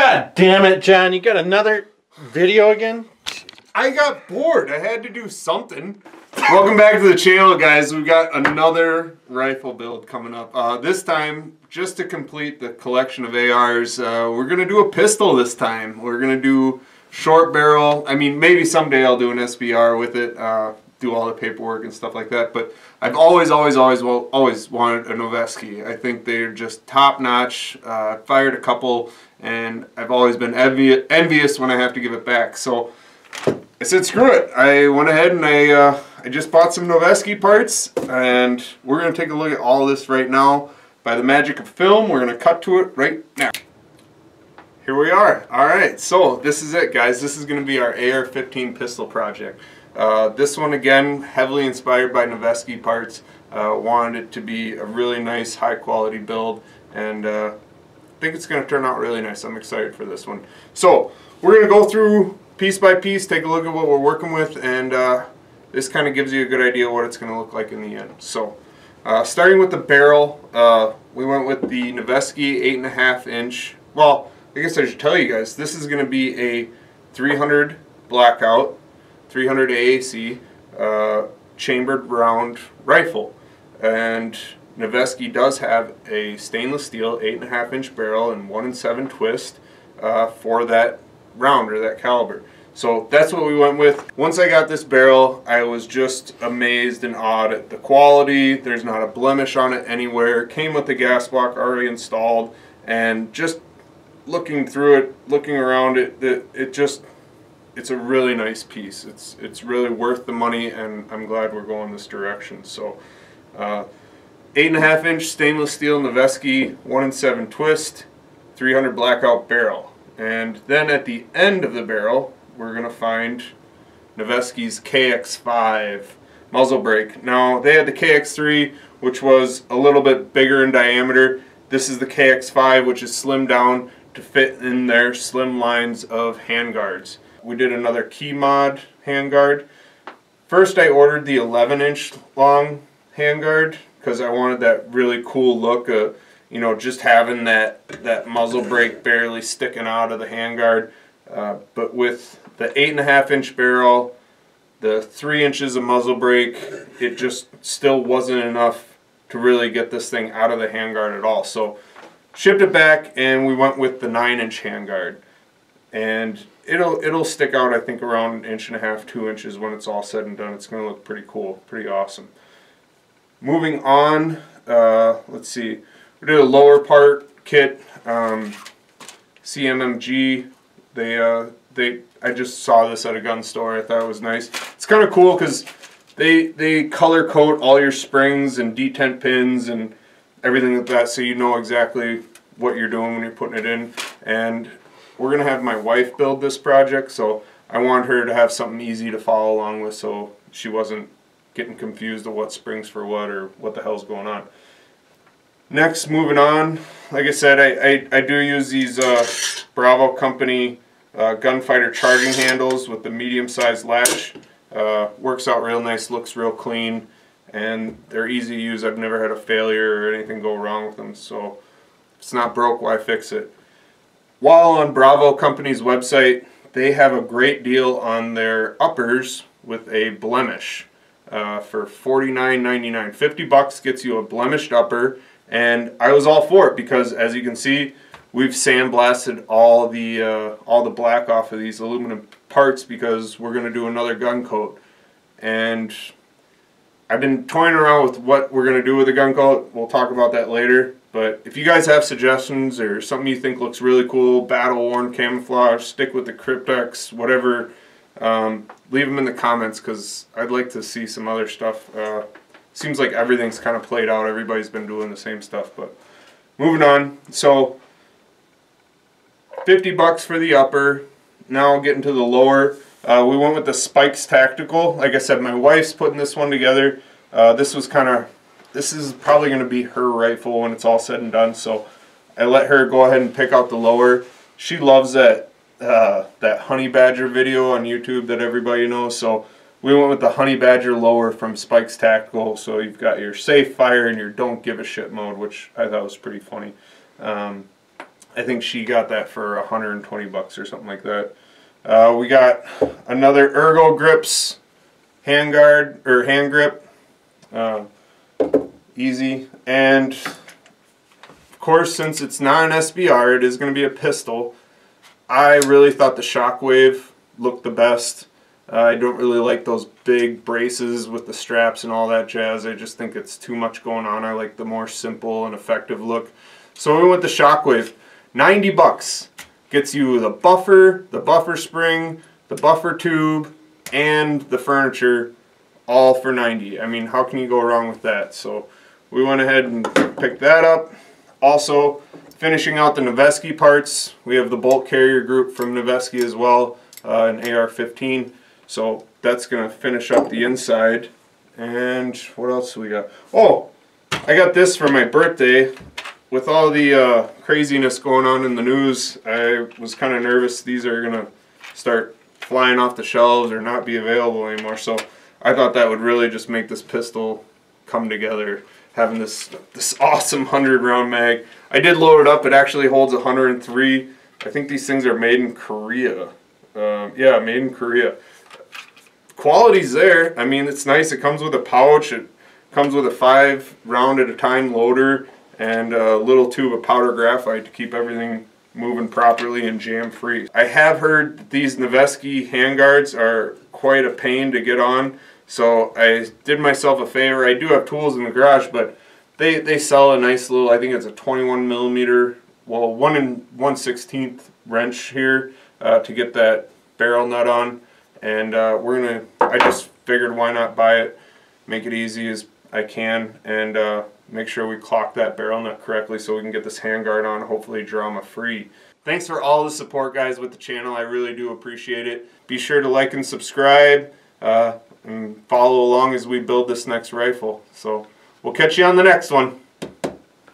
God damn it, John. You got another video again? I got bored. I had to do something. Welcome back to the channel, guys. We've got another rifle build coming up. This time, just to complete the collection of ARs, we're going to do a pistol this time. We're going to do short barrel. I mean, maybe someday I'll do an SBR with it, do all the paperwork and stuff like that. But I've always wanted a Noveske. I think they're just top-notch. Fired a couple, and I've always been envious when I have to give it back. So I said, screw it. I went ahead and I just bought some Noveske parts, and we're going to take a look at all this right now. By the magic of film, we're going to cut to it right now. Here we are. Alright, so this is it, guys. This is going to be our AR-15 pistol project. This one, again, heavily inspired by Noveske parts. Wanted it to be a really nice, high-quality build, and I think it's going to turn out really nice. I'm excited for this one. So, we're going to go through piece by piece, take a look at what we're working with, and this kind of gives you a good idea of what it's going to look like in the end. So, starting with the barrel, we went with the Noveske 8.5 inch. Well, I guess I should tell you guys, this is going to be a 300 Blackout, 300 AAC, chambered round rifle. And Noveske does have a stainless steel 8.5 inch barrel and 1-in-7 twist for that round or that caliber. So that's what we went with. Once I got this barrel, I was just amazed and awed at the quality. There's not a blemish on it anywhere. It came with the gas block already installed, and just looking through it, looking around it, it's a really nice piece. It's really worth the money, and I'm glad we're going this direction. So 8.5 inch stainless steel Noveske 1-in-7 twist, 300 Blackout barrel. And then at the end of the barrel, we're going to find Noveske's KX5 muzzle brake. Now, they had the KX3, which was a little bit bigger in diameter. This is the KX5, which is slimmed down to fit in their slim lines of handguards. We did another key mod handguard. First, I ordered the 11-inch long handguard because I wanted that really cool look of, you know, just having that muzzle brake barely sticking out of the handguard. But with the 8.5 inch barrel, the 3 inches of muzzle brake, it just still wasn't enough to really get this thing out of the handguard at all. So shipped it back, and we went with the 9-inch handguard. And it'll stick out, I think, around 1.5 inches, 2 inches when it's all said and done. It's going to look pretty cool, pretty awesome. Moving on, let's see. We did a lower part kit, CMMG. I just saw this at a gun store. I thought it was nice. It's kind of cool because they color code all your springs and detent pins and everything like that, so you know exactly what you're doing when you're putting it in. And we're gonna have my wife build this project, so I want her to have something easy to follow along with, so she wasn't getting confused of what springs for what or what the hell's going on. Next, moving on, like I said, I do use these Bravo Company Gunfighter charging handles with the medium-sized latch. Works out real nice, looks real clean, and they're easy to use. I've never had a failure or anything go wrong with them, so if it's not broke, why fix it? While on Bravo Company's website, they have a great deal on their uppers with a blemish for $49.99. 50 bucks gets you a blemished upper. And I was all for it because, as you can see, we've sandblasted all the black off of these aluminum parts because we're going to do another gun coat. And I've been toying around with what we're going to do with the gun coat. We'll talk about that later. But if you guys have suggestions or something you think looks really cool, battle-worn camouflage, stick with the Cryptex, whatever, leave them in the comments because I'd like to see some other stuff. Seems like everything's kind of played out. Everybody's been doing the same stuff. But moving on. So 50 bucks for the upper. Now I'll get into the lower. We went with the Spikes Tactical. Like I said, my wife's putting this one together. This is probably going to be her rifle when it's all said and done. So I let her go ahead and pick out the lower. She loves that Honey Badger video on YouTube that everybody knows. So we went with the Honey Badger lower from Spikes Tactical, so you've got your safe fire and your don't give a shit mode, which I thought was pretty funny. I think she got that for 120 bucks or something like that. We got another Ergo Grips handguard or hand grip, easy, and of course, since it's not an SBR, it is going to be a pistol. I really thought the Shockwave looked the best. I don't really like those big braces with the straps and all that jazz. I just think it's too much going on. I like the more simple and effective look. So we went with the Shockwave. 90 bucks. Gets you the buffer spring, the buffer tube, and the furniture, all for 90. I mean, how can you go wrong with that? So we went ahead and picked that up. Also, finishing out the Noveske parts, we have the bolt carrier group from Noveske as well, an AR-15. So that's going to finish up the inside. And what else do we got? Oh, I got this for my birthday. With all the craziness going on in the news, I was kind of nervous these are going to start flying off the shelves or not be available anymore. So I thought that would really just make this pistol come together, having this awesome 100-round mag. I did load it up. It actually holds 103. I think these things are made in Korea. Yeah, made in Korea. Quality's there. I mean, it's nice. It comes with a pouch. It comes with a 5-round at a time loader and a little tube of powder graphite to keep everything moving properly and jam free. I have heard that these Noveske handguards are quite a pain to get on, so I did myself a favor. I do have tools in the garage, but they sell a nice little, I think it's a 21 millimeter, well, 1 1/16 wrench here to get that barrel nut on, and I just figured why not buy it, make it easy as I can, and make sure we clock that barrel nut correctly so we can get this handguard on, hopefully drama free. Thanks for all the support, guys, with the channel. I really do appreciate it. Be sure to like and subscribe and follow along as we build this next rifle. So we'll catch you on the next one.